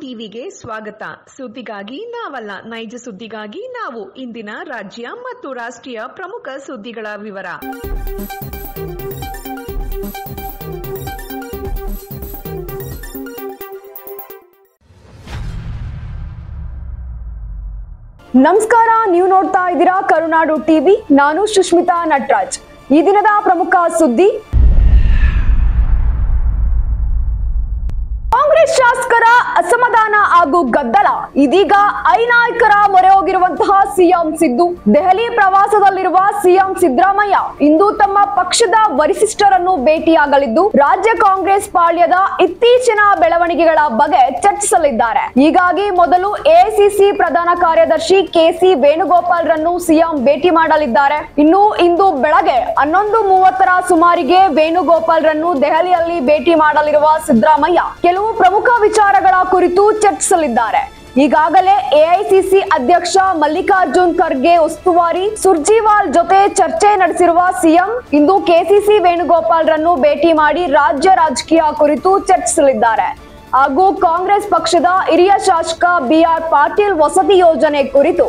ಟಿವಿಗೆ ಸ್ವಾಗತ. ಸುದ್ದಿಗಾಗಿ ನಾವಲ್ಲ, ನೈಜ ಸುದ್ದಿಗಾಗಿ ನಾವು. ಇಂದಿನ ರಾಜ್ಯ ಮತ್ತು ರಾಷ್ಟ್ರೀಯ ಪ್ರಮುಖ ಸುದ್ದಿಗಳ ವಿವರ. ನಮಸ್ಕಾರ, ನೀವು ನೋಡ್ತಾ ಇದ್ದೀರಾ ಕರುನಾಡು ಟಿವಿ. ನಾನು ಸುಷ್ಮಿತಾ ನಟರಾಜ್. ಈ ದಿನದ ಪ್ರಮುಖ ಸುದ್ದಿ: ಕಾಂಗ್ರೆಸ್ ಶಾಸಕರ ಅಸಮಾಧಾನ ಹಾಗೂ ಗದ್ದಲ. ಇದೀಗ ನಾಯಕರ ಮೊರೆ ಹೋಗಿರುವಂತಹ ಸಿಎಂ ಸಿದ್ದು ದೆಹಲಿ ಪ್ರವಾಸದಲ್ಲಿರುವ ಸಿಎಂ ಸಿದ್ದರಾಮಯ್ಯ ಇಂದು ತಮ್ಮ ಪಕ್ಷದ ವರಿಷ್ಠರನ್ನು ಭೇಟಿಯಾಗಲಿದ್ದು ರಾಜ್ಯ ಕಾಂಗ್ರೆಸ್ ಪಾಳ್ಯದ ಇತ್ತೀಚಿನ ಬೆಳವಣಿಗೆಗಳ ಬಗ್ಗೆ ಚರ್ಚಿಸಲಿದ್ದಾರೆ. ಹೀಗಾಗಿ ಮೊದಲು ಎಐಸಿಸಿ ಪ್ರಧಾನ ಕಾರ್ಯದರ್ಶಿ ಕೆಸಿ ವೇಣುಗೋಪಾಲ್ ರನ್ನು ಸಿಎಂ ಭೇಟಿ ಮಾಡಲಿದ್ದಾರೆ. ಇನ್ನು ಇಂದು ಬೆಳಗ್ಗೆ 11:30 ಸುಮಾರಿಗೆ ವೇಣುಗೋಪಾಲ್ ರನ್ನು ದೆಹಲಿಯಲ್ಲಿ ಭೇಟಿ ಮಾಡಲಿರುವ ಸಿದ್ದರಾಮಯ್ಯ ಕೆಲವು ಪ್ರಮುಖ ವಿಚಾರಗಳ ಕುರಿತು ಚರ್ಚಿಸಲಿದ್ದಾರೆ. ಈಗಾಗಲೇ ಎಐಸಿಸಿ ಅಧ್ಯಕ್ಷ ಮಲ್ಲಿಕಾರ್ಜುನ್ ಖರ್ಗೆ ಉಸ್ತುವಾರಿ ಸುರ್ಜಿವಾಲ್ ಜೊತೆ ಚರ್ಚೆ ನಡೆಸಿರುವ ಸಿಎಂ ಇಂದು ಕೆಸಿಸಿ ವೇಣುಗೋಪಾಲ್ ರನ್ನು ಭೇಟಿ ಮಾಡಿ ರಾಜ್ಯ ರಾಜಕೀಯ ಕುರಿತು ಚರ್ಚಿಸಲಿದ್ದಾರೆ. ಹಾಗೂ ಕಾಂಗ್ರೆಸ್ ಪಕ್ಷದ ಹಿರಿಯ ಶಾಸಕ ಬಿಆರ್ ಪಾಟೀಲ್ ವಸತಿ ಯೋಜನೆ ಕುರಿತು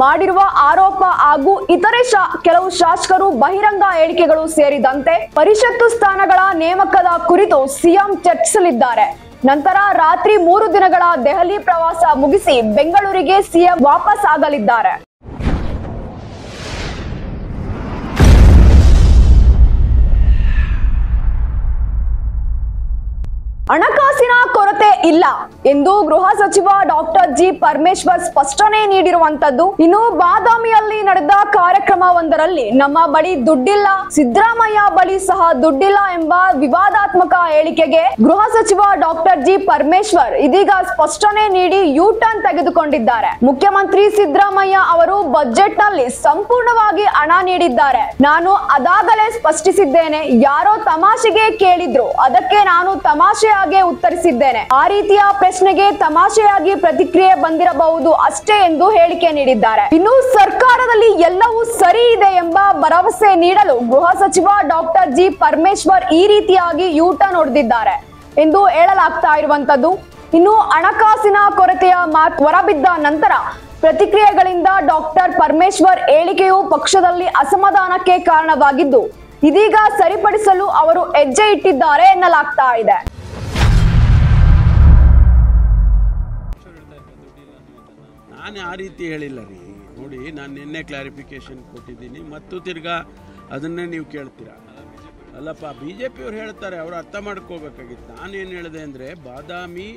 ಮಾಡಿರುವ ಆರೋಪ ಹಾಗೂ ಇತರೆ ಕೆಲವು ಶಾಸಕರು ಬಹಿರಂಗ ಹೇಳಿಕೆಗಳು ಸೇರಿದಂತೆ ಪರಿಷತ್ತು ಸ್ಥಾನಗಳ ನೇಮಕದ ಕುರಿತು ಸಿಎಂ ಚರ್ಚಿಸಲಿದ್ದಾರೆ. ನಂತರ ರಾತ್ರಿ 3 ದಿನಗಳ ದೆಹಲಿ ಪ್ರವಾಸ ಮುಗಿಸಿ ಬೆಂಗಳೂರಿಗೆ ಸಿಎಂ ವಾಪಸ್ ಆಗಲಿದ್ದಾರೆ. ಹಣಕಾಸಿನ ಕೊರತೆ ಇಲ್ಲ ಎಂದು ಗೃಹ ಸಚಿವ ಡಾಕ್ಟರ್ ಜಿ ಪರಮೇಶ್ವರ್ ಸ್ಪಷ್ಟನೆ ನೀಡಿರುವಂತದ್ದು. ಇನ್ನು ಬಾದಾಮಿಯಲ್ಲಿ ನಡೆದ ಕಾರ್ಯಕ್ರಮವೊಂದರಲ್ಲಿ ನಮ್ಮ ಬಳಿ ದುಡ್ಡಿಲ್ಲ, ಸಿದ್ದರಾಮಯ್ಯ ಬಳಿ ಸಹ ದುಡ್ಡಿಲ್ಲ ಎಂಬ ವಿವಾದಾತ್ಮಕ ಹೇಳಿಕೆಗೆ ಗೃಹ ಸಚಿವ ಡಾಕ್ಟರ್ ಜಿ ಪರಮೇಶ್ವರ್ ಇದೀಗ ಸ್ಪಷ್ಟನೆ ನೀಡಿ ಯೂ ಟರ್ನ್ ತೆಗೆದುಕೊಂಡಿದ್ದಾರೆ. ಮುಖ್ಯಮಂತ್ರಿ ಸಿದ್ದರಾಮಯ್ಯ ಅವರು ಬಜೆಟ್ ನಲ್ಲಿ ಸಂಪೂರ್ಣವಾಗಿ ಹಣ ನೀಡಿದ್ದಾರೆ. ನಾನು ಅದಾಗಲೇ ಸ್ಪಷ್ಟಿಸಿದ್ದೇನೆ. ಯಾರೋ ತಮಾಷೆಗೆ ಕೇಳಿದ್ರು, ಅದಕ್ಕೆ ನಾನು ತಮಾಷೆಯಾಗಿ ಉತ್ತರಿಸಿದ್ದೇನೆ. ಆ ರೀತಿಯ ಪ್ರಶ್ನೆಗೆ ತಮಾಷೆಯಾಗಿ ಪ್ರತಿಕ್ರಿಯೆ ಬಂದಿರಬಹುದು ಅಷ್ಟೇ ಎಂದು ಹೇಳಿಕೆ ನೀಡಿದ್ದಾರೆ. ಇನ್ನು ಸರ್ಕಾರದಲ್ಲಿ ಎಲ್ಲವೂ ಸರಿ ಇದೆ ಎಂಬ ಭರವಸೆ ನೀಡಲು ಗೃಹ ಸಚಿವ ಡಾಕ್ಟರ್ ಜಿ ಪರಮೇಶ್ವರ್ ಈ ರೀತಿಯಾಗಿ ಯೂ ಟರ್ನ್ ಹೊಡೆದಿದ್ದಾರೆ ಎಂದು ಹೇಳಲಾಗ್ತಾ ಇರುವಂತದ್ದು. ಇನ್ನು ಹಣಕಾಸಿನ ಕೊರತೆಯ ಮಾತು ಹೊರಬಿದ್ದ ನಂತರ ಪ್ರತಿಕ್ರಿಯೆಗಳಿಂದ ಡಾಕ್ಟರ್ ಪರಮೇಶ್ವರ್ ಹೇಳಿಕೆಯು ಪಕ್ಷದಲ್ಲಿ ಅಸಮಾಧಾನಕ್ಕೆ ಕಾರಣವಾಗಿದ್ದು ಇದೀಗ ಸರಿಪಡಿಸಲು ಅವರು ಹೆಜ್ಜೆ ಇಟ್ಟಿದ್ದಾರೆ ಎನ್ನಲಾಗ್ತಾ ಇದೆ. ನಾನು ಆ ರೀತಿ ಹೇಳಿಲ್ಲ ರೀ. ನೋಡಿ, ನಾನು ನಿನ್ನೆ ಕ್ಲಾರಿಫಿಕೇಶನ್ ಕೊಟ್ಟಿದ್ದೀನಿ ಮತ್ತು ತಿರ್ಗಾ ಅದನ್ನೇ ನೀವು ಕೇಳ್ತೀರಾ. ಅಲ್ಲಪ್ಪ, BJP-ಯವ್ರು ಹೇಳ್ತಾರೆ, ಅವರು ಅರ್ಥ ಮಾಡ್ಕೋಬೇಕಾಗಿತ್ತು. ನಾನೇನು ಹೇಳಿದೆ ಅಂದರೆ, ಬಾದಾಮಿ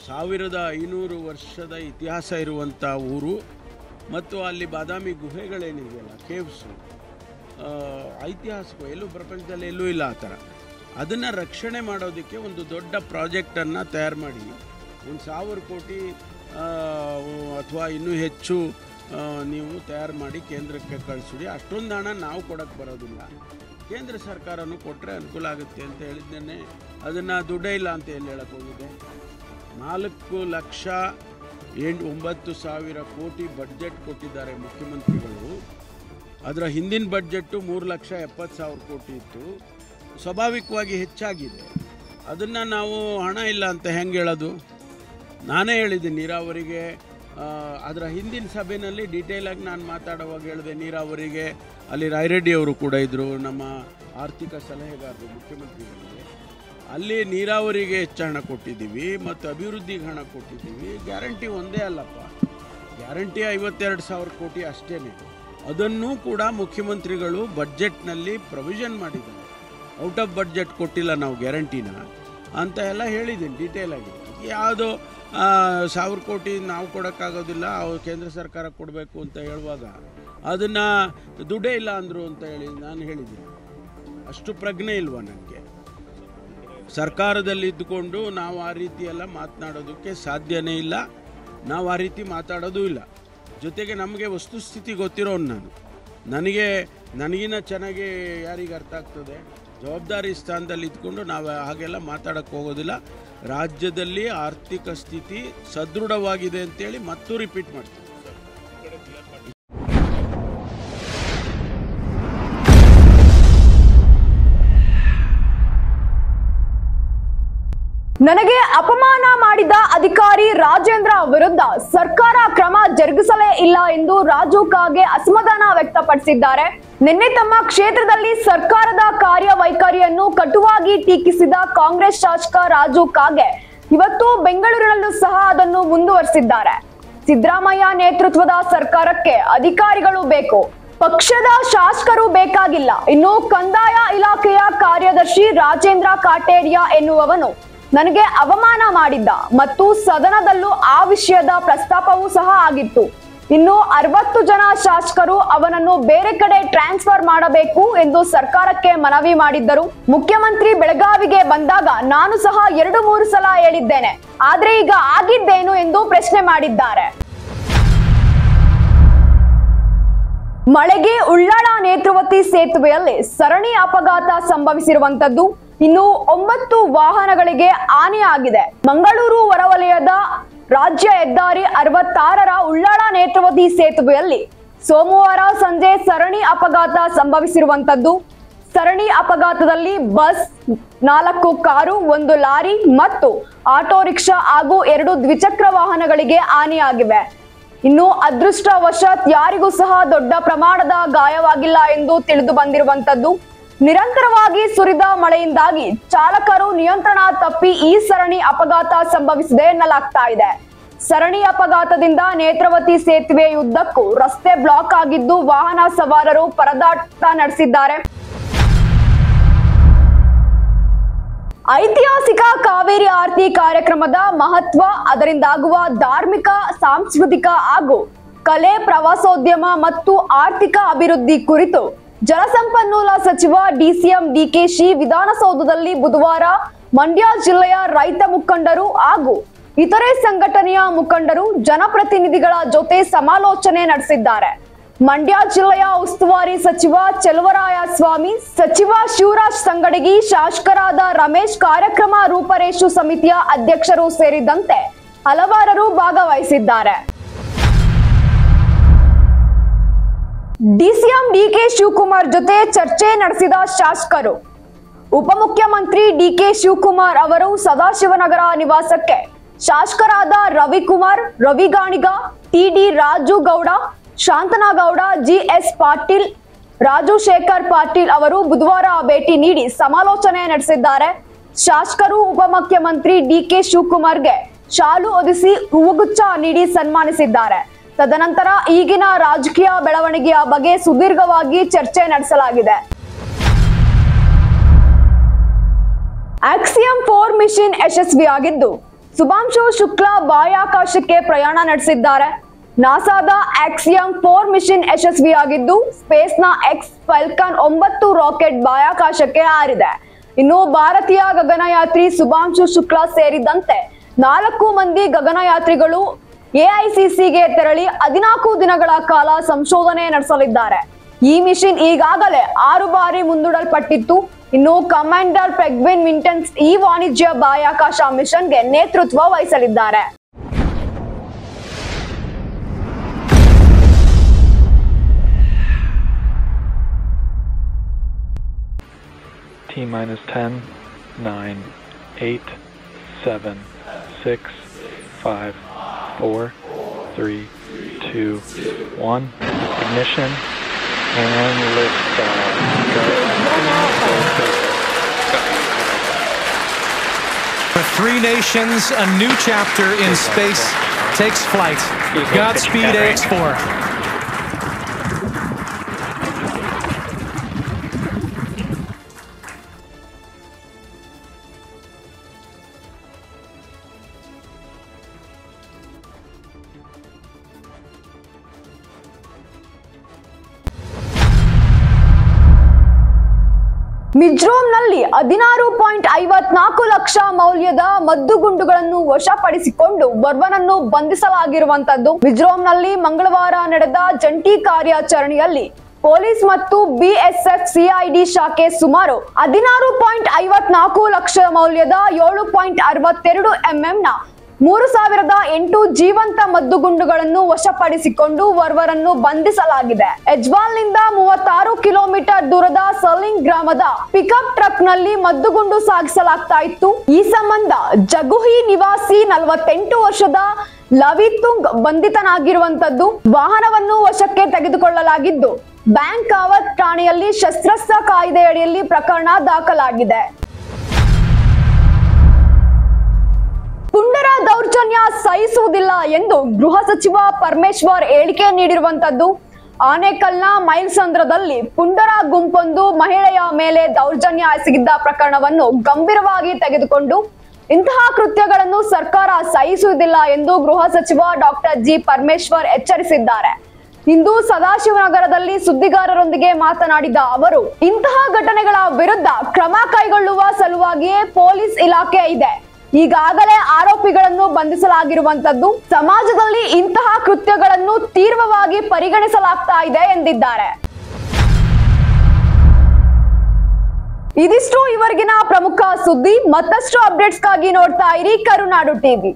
1500 ವರ್ಷದ ಇತಿಹಾಸ ಇರುವಂಥ ಊರು ಮತ್ತು ಅಲ್ಲಿ ಬಾದಾಮಿ ಗುಹೆಗಳೇನಿದೆಯಲ್ಲ, ಕೇವ್ಸು, ಐತಿಹಾಸಿಕ, ಎಲ್ಲೂ ಪ್ರಪಂಚದಲ್ಲಿ ಎಲ್ಲೂ ಇಲ್ಲ ಆ ಥರ. ಅದನ್ನು ರಕ್ಷಣೆ ಮಾಡೋದಕ್ಕೆ ಒಂದು ದೊಡ್ಡ ಪ್ರಾಜೆಕ್ಟನ್ನು ತಯಾರು ಮಾಡಿ 1000 ಕೋಟಿ ಅಥವಾ ಇನ್ನೂ ಹೆಚ್ಚು ನೀವು ತಯಾರು ಮಾಡಿ ಕೇಂದ್ರಕ್ಕೆ ಕಳಿಸಿಡಿ. ಅಷ್ಟೊಂದು ಹಣ ನಾವು ಕೊಡೋಕ್ಕೆ ಬರೋದಿಲ್ಲ, ಕೇಂದ್ರ ಸರ್ಕಾರನೂ ಕೊಟ್ಟರೆ ಅನುಕೂಲ ಆಗುತ್ತೆ ಅಂತ ಹೇಳಿದ್ದೇನೆ. ಅದನ್ನು ದುಡ್ಡೇ ಇಲ್ಲ ಅಂತ ಎಲ್ಲಿ ಹೇಳಕ್ಕೆ ಹೋಗಿದೆ. 4,09,000 ಕೋಟಿ ಬಡ್ಜೆಟ್ ಕೊಟ್ಟಿದ್ದಾರೆ ಮುಖ್ಯಮಂತ್ರಿಗಳು. ಅದರ ಹಿಂದಿನ ಬಡ್ಜೆಟ್ಟು 3,70,000 ಕೋಟಿ ಇತ್ತು. ಸ್ವಾಭಾವಿಕವಾಗಿ ಹೆಚ್ಚಾಗಿದೆ. ಅದನ್ನು ನಾವು ಹಣ ಇಲ್ಲ ಅಂತ ಹೆಂಗೆ ಹೇಳೋದು? ನಾನೇ ಹೇಳಿದ್ದೀನಿ ನೀರಾವರಿಗೆ. ಅದರ ಹಿಂದಿನ ಸಭೆಯಲ್ಲಿ ಡೀಟೇಲಾಗಿ ನಾನು ಮಾತಾಡುವಾಗ ಹೇಳಿದೆ, ನೀರಾವರಿಗೆ ಅಲ್ಲಿ ರಾಯರೆಡ್ಡಿ ಅವರು ಕೂಡ ಇದ್ದರು, ನಮ್ಮ ಆರ್ಥಿಕ ಸಲಹೆಗಾರರು ಮುಖ್ಯಮಂತ್ರಿಗಳಿಗೆ. ಅಲ್ಲಿ ನೀರಾವರಿಗೆ ಹೆಚ್ಚು ಹಣ ಕೊಟ್ಟಿದ್ದೀವಿ ಮತ್ತು ಅಭಿವೃದ್ಧಿಗೆ ಹಣ ಕೊಟ್ಟಿದ್ದೀವಿ. ಗ್ಯಾರಂಟಿ ಒಂದೇ ಅಲ್ಲಪ್ಪ, ಗ್ಯಾರಂಟಿ 52,000 ಕೋಟಿ ಅಷ್ಟೇ. ಅದನ್ನೂ ಕೂಡ ಮುಖ್ಯಮಂತ್ರಿಗಳು ಬಡ್ಜೆಟ್ನಲ್ಲಿ ಪ್ರೊವಿಷನ್ ಮಾಡಿದ್ದಾರೆ. ಔಟ್ ಆಫ್ ಬಡ್ಜೆಟ್ ಕೊಟ್ಟಿಲ್ಲ ನಾವು ಗ್ಯಾರಂಟಿನ ಅಂತ ಎಲ್ಲ ಹೇಳಿದ್ದೀನಿ ಡೀಟೇಲಾಗಿ. ಯಾವುದೋ 1000 ಕೋಟಿ ನಾವು ಕೊಡೋಕ್ಕಾಗೋದಿಲ್ಲ, ಅವ್ರು ಕೇಂದ್ರ ಸರ್ಕಾರ ಕೊಡಬೇಕು ಅಂತ ಹೇಳುವಾಗ ಅದನ್ನು ದುಡ್ಡೇ ಇಲ್ಲ ಅಂದರು ಅಂತ ಹೇಳಿ ನಾನು ಹೇಳಿದ್ದೀನಿ. ಅಷ್ಟು ಪ್ರಜ್ಞೆ ಇಲ್ವಾ ನನಗೆ? ಸರ್ಕಾರದಲ್ಲಿ ಇದ್ದುಕೊಂಡು ನಾವು ಆ ರೀತಿ ಎಲ್ಲ ಮಾತನಾಡೋದಕ್ಕೆ ಸಾಧ್ಯನೇ ಇಲ್ಲ. ನಾವು ಆ ರೀತಿ ಮಾತಾಡೋದು ಇಲ್ಲ. ಜೊತೆಗೆ ನಮಗೆ ವಸ್ತುಸ್ಥಿತಿ ಗೊತ್ತಿರೋನು ನಾನು. ನನಗಿನ್ನ ಚೆನ್ನಾಗಿ ಯಾರಿಗೆ ಅರ್ಥ ಆಗ್ತದೆ? ಜವಾಬ್ದಾರಿ ಸ್ಥಾನದಲ್ಲಿ ಇದ್ಕೊಂಡು ನಾವು ಹಾಗೆಲ್ಲ ಮಾತಾಡಕ್ಕೆ ಹೋಗೋದಿಲ್ಲ. ರಾಜ್ಯದಲ್ಲಿ ಆರ್ಥಿಕ ಸ್ಥಿತಿ ಸದೃಢವಾಗಿದೆ ಅಂತೇಳಿ ಮತ್ತೂ ರಿಪೀಟ್ ಮಾಡ್ತೀವಿ. ನನಗೆ ಅಪಮಾನ ಮಾಡಿದ ಅಧಿಕಾರಿ ರಾಜೇಂದ್ರ ವಿರುದ್ಧ ಸರ್ಕಾರ ಕ್ರಮ ಜರುಗಿಸಲೇ ಇಲ್ಲ ಎಂದು ರಾಜು ಕಾಗೆ ಅಸಮಾಧಾನ ವ್ಯಕ್ತಪಡಿಸಿದ್ದಾರೆ. ನಿನ್ನೆ ತಮ್ಮ ಕ್ಷೇತ್ರದಲ್ಲಿ ಸರ್ಕಾರದ ಕಾರ್ಯವೈಖರಿಯನ್ನು ಕಟುವಾಗಿ ಟೀಕಿಸಿದ ಕಾಂಗ್ರೆಸ್ ಶಾಸಕ ರಾಜು ಕಾಗೆ ಇವತ್ತು ಬೆಂಗಳೂರಿನಲ್ಲೂ ಸಹ ಅದನ್ನು ಮುಂದುವರಿಸಿದ್ದಾರೆ. ಸಿದ್ದರಾಮಯ್ಯ ನೇತೃತ್ವದ ಸರ್ಕಾರಕ್ಕೆ ಅಧಿಕಾರಿಗಳು ಬೇಕು, ಪಕ್ಷದ ಶಾಸಕರು ಬೇಕಾಗಿಲ್ಲ. ಇನ್ನು ಕಂದಾಯ ಇಲಾಖೆಯ ಕಾರ್ಯದರ್ಶಿ ರಾಜೇಂದ್ರ ಕಾಟೇರಿಯಾ ಎನ್ನುವವನು ನನಗೆ ಅವಮಾನ ಮಾಡಿದ್ದ ಮತ್ತು ಸದನದಲ್ಲೂ ಆ ವಿಷಯದ ಪ್ರಸ್ತಾಪವೂ ಸಹ ಆಗಿತ್ತು. ಇನ್ನು 60 ಜನ ಶಾಸಕರು ಅವನನ್ನು ಬೇರೆ ಕಡೆ ಟ್ರಾನ್ಸ್ಫರ್ ಮಾಡಬೇಕು ಎಂದು ಸರ್ಕಾರಕ್ಕೆ ಮನವಿ ಮಾಡಿದ್ದರು. ಮುಖ್ಯಮಂತ್ರಿ ಬೆಳಗಾವಿಗೆ ಬಂದಾಗ ನಾನು ಸಹ 2-3 ಸಲ ಹೇಳಿದ್ದೇನೆ, ಆದ್ರೆ ಈಗ ಆಗಿದ್ದೇನು ಎಂದು ಪ್ರಶ್ನೆ ಮಾಡಿದ್ದಾರೆ. ಮಳೆಗೆ ಉಳ್ಳಾಳ ನೇತ್ರಾವತಿ ಸೇತುವೆಯಲ್ಲಿ ಸರಣಿ ಅಪಘಾತ ಸಂಭವಿಸಿರುವಂತದ್ದು. ಇನ್ನು 9 ವಾಹನಗಳಿಗೆ ಹಾನಿಯಾಗಿದೆ. ಮಂಗಳೂರು ಹೊರವಲಯದ ರಾಜ್ಯ ಹೆದ್ದಾರಿ 66ರ ಉಳ್ಳಾಳ ನೇತ್ರಾವತಿ ಸೇತುವೆಯಲ್ಲಿ ಸೋಮವಾರ ಸಂಜೆ ಸರಣಿ ಅಪಘಾತ ಸಂಭವಿಸಿರುವಂತದ್ದು. ಸರಣಿ ಅಪಘಾತದಲ್ಲಿ ಬಸ್, 4 ಕಾರು, 1 ಲಾರಿ ಮತ್ತು ಆಟೋ ರಿಕ್ಷಾ ಹಾಗೂ 2 ದ್ವಿಚಕ್ರ ವಾಹನಗಳಿಗೆ ಹಾನಿಯಾಗಿವೆ. ಇನ್ನು ಅದೃಷ್ಟವಶಾತ್ ಯಾರಿಗೂ ಸಹ ದೊಡ್ಡ ಪ್ರಮಾಣದ ಗಾಯವಾಗಿಲ್ಲ ಎಂದು ತಿಳಿದು ಬಂದಿರುವಂತದ್ದು. ನಿರಂತರವಾಗಿ ಸುರಿದ ಮಳೆಯಿಂದಾಗಿ ಚಾಲಕರು ನಿಯಂತ್ರಣ ತಪ್ಪಿ ಈ ಸರಣಿ ಅಪಘಾತ ಸಂಭವಿಸಿದೆ ಎನ್ನಲಾಗ್ತಾ ಇದೆ. ಸರಣಿ ಅಪಘಾತದಿಂದ ನೇತ್ರಾವತಿ ಸೇತುವೆಯುದ್ದಕ್ಕೂ ರಸ್ತೆ ಬ್ಲಾಕ್ ಆಗಿದ್ದು ವಾಹನ ಸವಾರರು ಪರದಾಟ ನಡೆಸಿದ್ದಾರೆ. ಐತಿಹಾಸಿಕ ಕಾವೇರಿ ಆರತಿ ಕಾರ್ಯಕ್ರಮದ ಮಹತ್ವ, ಅದರಿಂದಾಗುವ ಧಾರ್ಮಿಕ, ಸಾಂಸ್ಕೃತಿಕ ಹಾಗೂ ಕಲೆ, ಪ್ರವಾಸೋದ್ಯಮ ಮತ್ತು ಆರ್ಥಿಕ ಅಭಿವೃದ್ಧಿ ಕುರಿತು ಜಲಸಂಪನ್ಮೂಲ ಸಚಿವ ಡಿಸಿಎಂ ಡಿಕೆಶಿ ವಿಧಾನಸೌಧದಲ್ಲಿ ಬುಧವಾರ ಮಂಡ್ಯ ಜಿಲ್ಲೆಯ ರೈತ ಮುಖಂಡರು ಹಾಗೂ ಇತರೆ ಸಂಘಟನೆಯ ಮುಖಂಡರು, ಜನಪ್ರತಿನಿಧಿಗಳ ಜೊತೆ ಸಮಾಲೋಚನೆ ನಡೆಸಿದ್ದಾರೆ. ಮಂಡ್ಯ ಜಿಲ್ಲೆಯ ಉಸ್ತುವಾರಿ ಸಚಿವ ಚೆಲುವರಾಯಸ್ವಾಮಿ, ಸಚಿವ ಶಿವರಾಜ್ ಸಂಗಡಗಿ, ಶಾಸಕರಾದ ರಮೇಶ್, ಕಾರ್ಯಕ್ರಮ ರೂಪರೇಷು ಸಮಿತಿಯ ಅಧ್ಯಕ್ಷರು ಸೇರಿದಂತೆ ಹಲವಾರು ಭಾಗವಹಿಸಿದ್ದಾರೆ. ಡಿಸಿಎಂ ಡಿಕೆ ಶಿವಕುಮಾರ್ ಜೊತೆ ಚರ್ಚೆ ನಡೆಸಿದ ಶಾಸಕರು. ಉಪಮುಖ್ಯಮಂತ್ರಿ ಡಿಕೆ ಶಿವಕುಮಾರ್ ಅವರು ಸದಾಶಿವನಗರ ನಿವಾಸಕ್ಕೆ ಶಾಸಕರಾದ ರವಿಕುಮಾರ್, ರವಿಗಾಣಿಗ, ಟಿಡಿ ರಾಜು ಗೌಡ, ಶಾಂತನಗೌಡ, ಜಿಎಸ್ ಪಾಟೀಲ್, ರಾಜಶೇಖರ್ ಪಾಟೀಲ್ ಅವರು ಬುಧವಾರ ಭೇಟಿ ನೀಡಿ ಸಮಾಲೋಚನೆ ನಡೆಸಿದ್ದಾರೆ. ಶಾಸಕರು ಉಪಮುಖ್ಯಮಂತ್ರಿ ಡಿಕೆ ಶಿವಕುಮಾರ್ಗೆ ಶಾಲು ಹೊದಿಸಿ ಹೂಗುಚ್ಛ ನೀಡಿ ಸನ್ಮಾನಿಸಿದ್ದಾರೆ. ತದನಂತರ ಈಗಿನ ರಾಜಕೀಯ ಬೆಳವಣಿಗೆಯ ಬಗ್ಗೆ ಸುದೀರ್ಘವಾಗಿ ಚರ್ಚೆ ನಡೆಸಲಾಗಿದೆ. ಆಕ್ಸಿಯಂ 4 ಮಿಷನ್ ಯಶಸ್ವಿಯಾಗಿದ್ದು ಶುಭಾಂಶು ಶುಕ್ಲಾ ಬಾಹ್ಯಾಕಾಶಕ್ಕೆ ಪ್ರಯಾಣ ನಡೆಸಿದ್ದಾರೆ. ನಾಸಾದ ಆಕ್ಸಿಯಂ 4 ಮಿಷನ್ ಯಶಸ್ವಿಯಾಗಿದ್ದು ಸ್ಪೇಸ್ನ ಎಕ್ಸ್ ಫಾಲ್ಕನ್ 9 ರಾಕೆಟ್ ಬಾಹ್ಯಾಕಾಶಕ್ಕೆ ಹಾರಿದೆ. ಇನ್ನು ಭಾರತೀಯ ಗಗನಯಾತ್ರಿ ಶುಭಾಂಶು ಶುಕ್ಲಾ ಸೇರಿದಂತೆ 4 ಮಂದಿ ಗಗನಯಾತ್ರಿಗಳು ಎಐಸಿಸಿಗೆ ತೆರಳಿ 14 ದಿನಗಳ ಕಾಲ ಸಂಶೋಧನೆ ನಡೆಸಲಿದ್ದಾರೆ. ಈ ಮಿಷನ್ ಈಗಾಗಲೇ 6 ಬಾರಿ ಮುಂದೂಡಲ್ಪಟ್ಟಿತ್ತು. ಇನ್ನು ಕಮಾಂಡರ್ ಪೆಗ್ವಿನ್ ವಿಂಟನ್ಸ್ ಈ ವಾಣಿಜ್ಯ ಬಾಹ್ಯಾಕಾಶ ಮಿಷನ್ಗೆ ನೇತೃತ್ವ ವಹಿಸಲಿದ್ದಾರೆ. T-10, 9, 8, 7, 6, 5, 4, 3, 2, 1. Ignition and liftoff. For 3 nations, a new chapter in space takes flight. Godspeed, AX4. ಮಿಜೋರಂನಲ್ಲಿ 16.54 lakh ಮೌಲ್ಯದ ಮದ್ದುಗುಂಡುಗಳನ್ನು ವಶಪಡಿಸಿಕೊಂಡು ಓರ್ವನನ್ನು ಬಂಧಿಸಲಾಗಿರುವಂತದ್ದು. ಮಿಜೋರಂನಲ್ಲಿ ಮಂಗಳವಾರ ನಡೆದ ಜಂಟಿ ಕಾರ್ಯಾಚರಣೆಯಲ್ಲಿ ಪೊಲೀಸ್ ಮತ್ತು ಬಿಎಸ್ಎಫ್ ಸಿಐಡಿ ಶಾಖೆ ಸುಮಾರು 16.54 ಲಕ್ಷ ಮೌಲ್ಯದ 7.62 ಎಂಎಂನ 3008 ಜೀವಂತ ಮದ್ದುಗುಂಡುಗಳನ್ನು ವಶಪಡಿಸಿಕೊಂಡು ಓರ್ವರನ್ನು ಬಂಧಿಸಲಾಗಿದೆ. ಎಜ್ವಾಲ್ನಿಂದ 36 ಕಿಲೋಮೀಟರ್ ದೂರದ ಸಲಿಂಗ್ ಗ್ರಾಮದ ಪಿಕಪ್ ಟ್ರಕ್ ನಲ್ಲಿ ಮದ್ದುಗುಂಡು ಸಾಗಿಸಲಾಗ್ತಾ ಇತ್ತು. ಈ ಸಂಬಂಧ ಜಗುಹಿ ನಿವಾಸಿ 48 ವರ್ಷದ ಲವಿತುಂಗ್ ಬಂಧಿತನಾಗಿರುವಂತದ್ದು. ವಾಹನವನ್ನು ವಶಕ್ಕೆ ತೆಗೆದುಕೊಳ್ಳಲಾಗಿದ್ದು ಬ್ಯಾಂಕ್ ಕಾವತ್ ಠಾಣೆಯಲ್ಲಿ ಶಸ್ತ್ರಾಸ್ತ್ರ ಕಾಯ್ದೆಯಡಿಯಲ್ಲಿ ಪ್ರಕರಣ ದಾಖಲಾಗಿದೆ. ಪುಂಡರ ದೌರ್ಜನ್ಯ ಸಹಿಸುವುದಿಲ್ಲ ಎಂದು ಗೃಹ ಸಚಿವ ಪರಮೇಶ್ವರ್ ಹೇಳಿಕೆ ನೀಡಿರುವಂತದ್ದು. ಆನೇಕಲ್ನ ಮೈಲ್ಸಂದ್ರದಲ್ಲಿ ಪುಂಡರ ಗುಂಪೊಂದು ಮಹಿಳೆಯ ಮೇಲೆ ದೌರ್ಜನ್ಯ ಎಸಗಿದ್ದ ಪ್ರಕರಣವನ್ನು ಗಂಭೀರವಾಗಿ ತೆಗೆದುಕೊಂಡು ಇಂತಹ ಕೃತ್ಯಗಳನ್ನು ಸರ್ಕಾರ ಸಹಿಸುವುದಿಲ್ಲ ಎಂದು ಗೃಹ ಸಚಿವ ಡಾಕ್ಟರ್ ಜಿ ಪರಮೇಶ್ವರ್ ಎಚ್ಚರಿಸಿದ್ದಾರೆ. ಇಂದು ಸದಾಶಿವನಗರದಲ್ಲಿ ಸುದ್ದಿಗಾರರೊಂದಿಗೆ ಮಾತನಾಡಿದ ಅವರು, ಇಂತಹ ಘಟನೆಗಳ ವಿರುದ್ಧ ಕ್ರಮ ಕೈಗೊಳ್ಳುವ ಸಲುವಾಗಿಯೇ ಪೊಲೀಸ್ ಇಲಾಖೆ ಇದೆ. ಈಗಾಗಲೇ ಆರೋಪಿಗಳನ್ನು ಬಂಧಿಸಲಾಗಿರುವಂತದ್ದು. ಸಮಾಜದಲ್ಲಿ ಇಂತಹ ಕೃತ್ಯಗಳನ್ನು ತೀವ್ರವಾಗಿ ಪರಿಗಣಿಸಲಾಗ್ತಾ ಇದೆ ಎಂದಿದ್ದಾರೆ. ಇದಿಷ್ಟು ಇವರೆಗಿನ ಪ್ರಮುಖ ಸುದ್ದಿ. ಮತ್ತಷ್ಟು ಅಪ್ಡೇಟ್ಸ್ಗಾಗಿ ನೋಡ್ತಾ ಇರಿ ಕರುನಾಡು ಟಿವಿ.